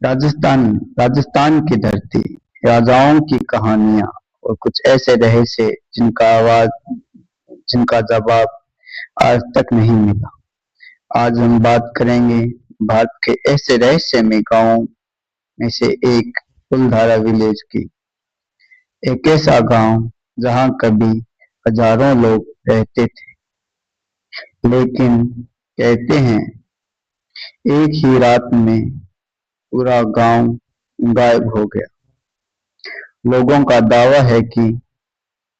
राजस्थान राजस्थान की धरती, राजाओं की कहानियां और कुछ ऐसे रहस्य जिनका जवाब आज तक नहीं मिला। आज हम बात करेंगे भारत के ऐसे रहस्यमय गांवों में से एक कुलधारा विलेज की। एक ऐसा गांव जहां कभी हजारों लोग रहते थे, लेकिन कहते हैं एक ही रात में पूरा गांव गायब हो गया। लोगों का दावा है कि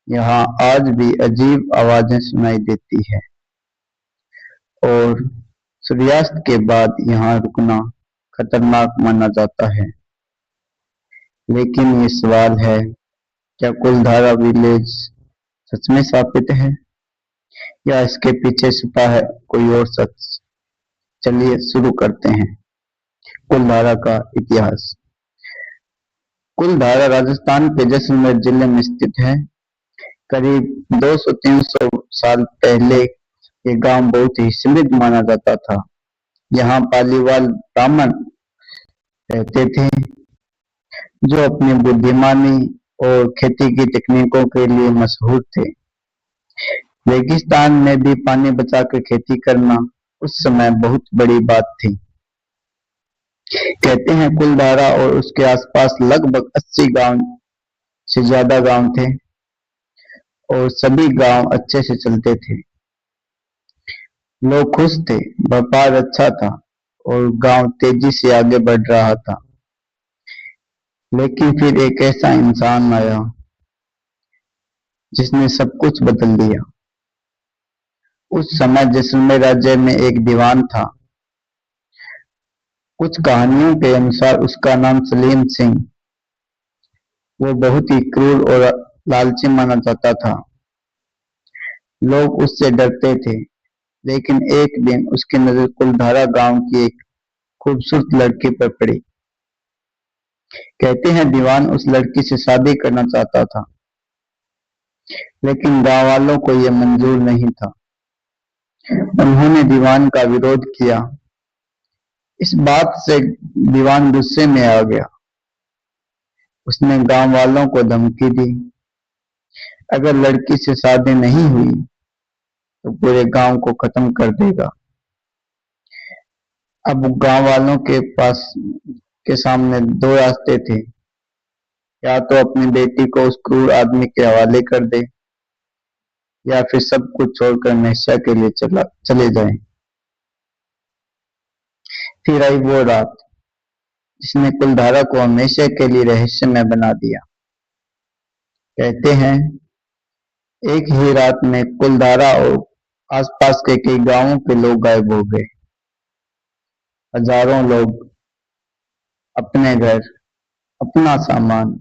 यहाँ आज भी अजीब आवाजें सुनाई देती है और सूर्यास्त के बाद यहाँ रुकना खतरनाक माना जाता है। लेकिन ये सवाल है, क्या कुलधारा विलेज सच में स्थापित है या इसके पीछे छुपा है कोई और सच? चलिए शुरू करते हैं कुलधारा का इतिहास। कुलधारा राजस्थान के जैसलमेर जिले में स्थित है। करीब 200-300 साल पहले ये गांव बहुत ही समृद्ध माना जाता था। यहाँ पालीवाल ब्राह्मण रहते थे जो अपनी बुद्धिमानी और खेती की तकनीकों के लिए मशहूर थे। रेगिस्तान में भी पानी बचाकर खेती करना उस समय बहुत बड़ी बात थी। कहते हैं कुलधारा और उसके आसपास लगभग 80 गांव से ज्यादा गांव थे और सभी गांव अच्छे से चलते थे। लोग खुश थे, व्यापार अच्छा था और गांव तेजी से आगे बढ़ रहा था। लेकिन फिर एक ऐसा इंसान आया जिसने सब कुछ बदल दिया। उस समय जैसलमेर राज्य में एक दीवान था। कुछ कहानियों के अनुसार उसका नाम सलीम सिंह। वो बहुत ही क्रूर और लालची माना जाता था। लोग उससे डरते थे। लेकिन एक दिन उसकी नजर कुलधारा गांव की एक खूबसूरत लड़की पर पड़ी। कहते हैं दीवान उस लड़की से शादी करना चाहता था, लेकिन गांव वालों को यह मंजूर नहीं था। उन्होंने दीवान का विरोध किया। इस बात से दीवान गुस्से में आ गया। उसने गांव वालों को धमकी दी, अगर लड़की से शादी नहीं हुई तो पूरे गांव को खत्म कर देगा। अब गांव वालों के सामने दो रास्ते थे, या तो अपनी बेटी को उस क्रूर आदमी के हवाले कर दे या फिर सब कुछ छोड़कर हमेशा के लिए चले जाएं। फिर आई वो रात जिसने कुलधारा को हमेशा के लिए रहस्यमय बना दिया। कहते हैं एक ही रात में कुलधारा और आसपास के कई गांवों के लोग गायब हो गए। हजारों लोग अपने घर, अपना सामान,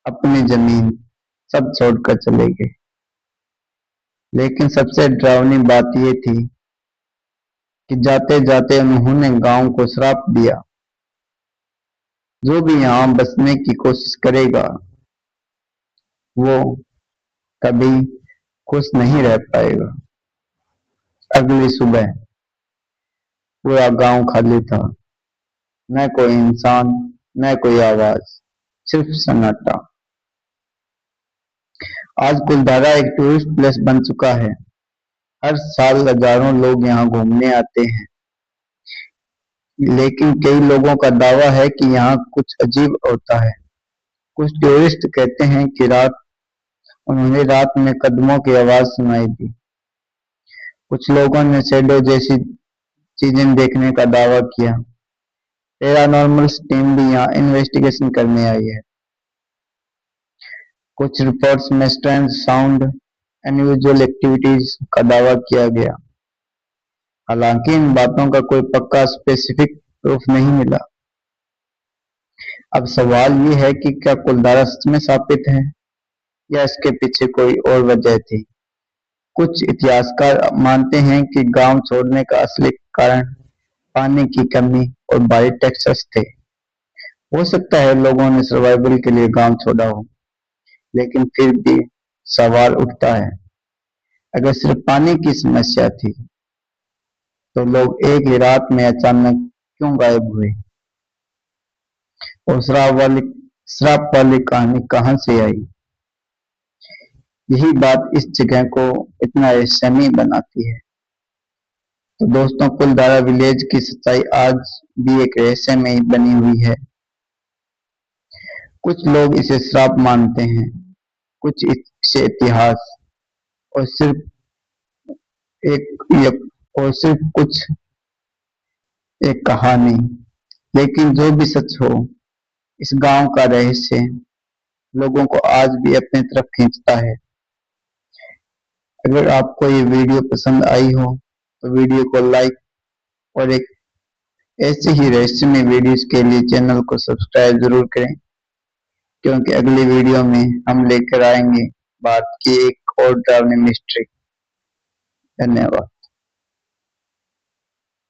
अपनी जमीन सब छोड़कर चले गए। लेकिन सबसे डरावनी बात यह थी कि जाते जाते उन्होंने गांव को श्राप दिया, जो भी यहां बसने की कोशिश करेगा वो कभी खुश नहीं रह पाएगा। अगली सुबह पूरा गांव खाली था। न कोई इंसान, न कोई आवाज, सिर्फ सन्नाटा। आज कुलधारा एक टूरिस्ट प्लेस बन चुका है। हर साल हजारों लोग यहाँ घूमने आते हैं। लेकिन कई लोगों का दावा है कि यहाँ कुछ अजीब होता है। कुछ टूरिस्ट कहते हैं कि उन्होंने रात में कदमों की आवाज सुनाई दी। कुछ लोगों ने शैडो जैसी चीजें देखने का दावा किया। पैरानॉर्मल टीम भी यहाँ इन्वेस्टिगेशन करने आई है। कुछ रिपोर्ट्स में स्ट्रेंज साउंड, अनयूजुअल एक्टिविटीज का दावा किया गया। हालांकि इन बातों का कोई पक्का स्पेसिफिक प्रूफ नहीं मिला। अब सवाल ये है कि क्या कुलधारा सच में स्थापित है या इसके पीछे कोई और वजह थी। कुछ इतिहासकार मानते हैं कि गांव छोड़ने का असली कारण पानी की कमी और भारी टैक्सेस थे। हो सकता है लोगों ने सर्वाइवल के लिए गांव छोड़ा हो, लेकिन फिर भी सवाल उठता है, अगर सिर्फ पानी की समस्या थी तो लोग एक ही रात में अचानक क्यों गायब हुए। और श्राप वाली कहानी कहाँ से आई। यही बात इस जगह को इतना रहस्यमय बनाती है। तो दोस्तों, कुलधारा विलेज की सच्चाई आज भी एक रहस्यमय बनी हुई है। कुछ लोग इसे श्राप मानते हैं, कुछ इसे इतिहास और सिर्फ कुछ एक कहानी। लेकिन जो भी सच हो, इस गांव का रहस्य लोगों को आज भी अपनी तरफ खींचता है। अगर आपको ये वीडियो पसंद आई हो तो वीडियो को लाइक और एक ऐसे ही रहस्यमय वीडियोस के लिए चैनल को सब्सक्राइब जरूर करें, क्योंकि अगली वीडियो में हम लेकर आएंगे भारत की एक और डरावनी मिस्ट्री। धन्यवाद।